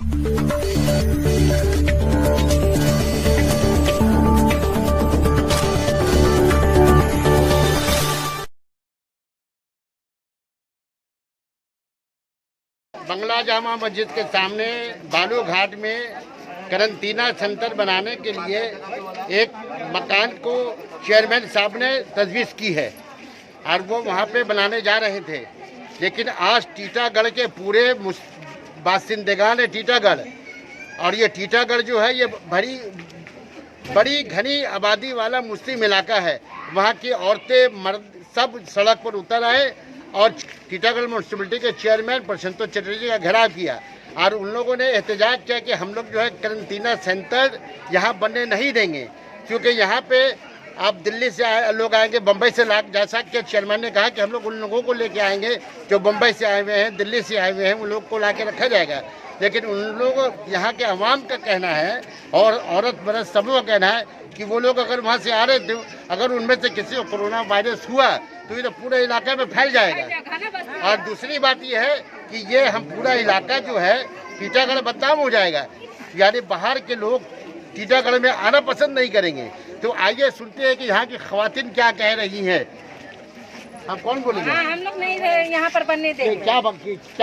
बंगला जामा मस्जिद के सामने बालू घाट में करंटीना सेंटर बनाने के लिए एक मकान को चेयरमैन साहब ने तजवीज़ की है और वो वहाँ पे बनाने जा रहे थे। लेकिन आज टीटागढ़ के पूरे बासिंदेगान है टीटागढ़, और ये टीटागढ़ जो है ये बड़ी घनी आबादी वाला मुस्लिम इलाका है। वहाँ की औरतें मर्द सब सड़क पर उतर आए और टीटागढ़ म्यूनसिपलिटी के चेयरमैन प्रशांत चटर्जी का घेराव किया और उन लोगों ने एहतजाज किया कि हम लोग जो है करंटीना सेंटर यहाँ बनने नहीं देंगे, क्योंकि यहाँ पे आप दिल्ली से लोग आएंगे, बम्बई से जैसा कि चेयरमैन ने कहा कि हम लोग उन लोगों को लेके आएंगे जो बम्बई से आए हुए हैं, दिल्ली से आए हुए हैं, उन लोग को ला के रखा जाएगा। लेकिन उन लोग यहाँ के अवाम का कहना है और औरत मर्द सब का कहना है कि वो लोग अगर वहाँ से आ रहे थे, अगर उनमें से किसी को कोरोना वायरस हुआ तो ये तो पूरे इलाके में फैल जाएगा। और दूसरी बात ये है कि ये हम पूरा इलाका जो है टीटागढ़ बदनाम हो जाएगा, यानी बाहर के लोग टीटागढ़ में आना पसंद नहीं करेंगे। तो आइए सुनते हैं कि यहाँ की खवातीन क्या कह रही हैं। आप कौन बोलेंगे? हाँ, हम लोग नहीं यहाँ पर बनने देंगे। क्या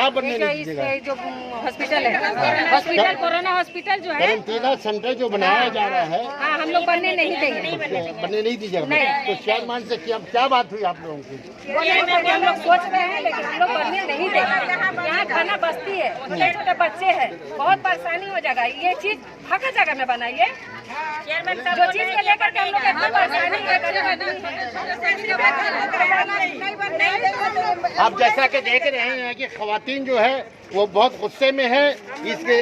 बनने नहीं देगा? जो हॉस्पिटल है, कोरोना हॉस्पिटल जो है, करंटीना सेंटर जो बनाया जा रहा है, हाँ, हम लोग बनने नहीं देंगे। बनने नहीं दीजिएगा। तो चेयरमैन से क्या बात हुई आप लोगों की? हम लोग सोच रहे हैं लेकिन हम लोग बनने नहीं देंगे। यहाँ खाना बस्ती है, छोटे छोटे बच्चे हैं, बहुत परेशानी हो जाएगा। ये चीज फाका जगह में बनाइए। जो चीज को लेकर के हम लोग इतना आप जैसा कि देख रहे हैं कि खवातीन जो है वो बहुत गुस्से में है। इसके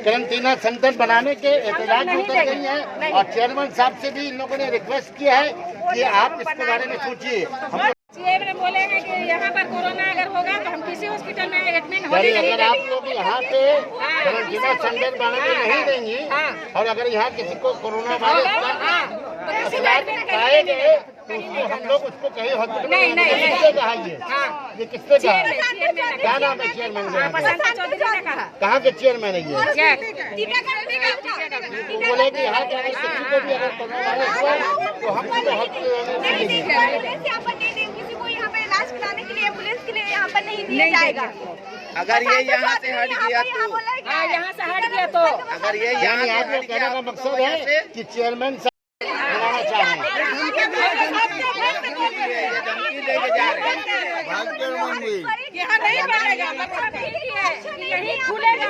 करंटीना सेंटर बनाने के एहतजाज में उतर गई हैं और चेयरमैन साहब से भी इन लोगों ने रिक्वेस्ट किया है कि आप इसके बारे में सोचिए। हम बोलेंगे कि यहाँ पर कोरोना अगर होगा तो हम किसी हॉस्पिटल में एडमिट होने नहीं अगर आप लोग यहाँ पे करंटीना सेंटर बनाने नहीं देंगे और अगर यहाँ किसी को कोरोना वायरस पाए गए तो हम लोग उसको कहीं हॉस्पिटल में कहा ये किसने कहा? क्या नाम है चेयरमैन का? कहाँ के चेयरमैन है ये? बोले कि यहाँ के किसी को भी अगर कोरोना वायरस हुआ तो हम हॉस्पिटल में नहीं देंगे। यहाँ पे इलाज कराने के लिए एम्बुलेंस के लिए यहाँ पर नहीं दिया जाएगा। अगर ये यहाँ से हट गया तो यहाँ से हट गया तो अगर ये यहाँ कहने का मकसद है कि चेयरमैन साहब बनाना चाह रहे हैं। यहाँ नहीं बनेगा, यही खुलेगा।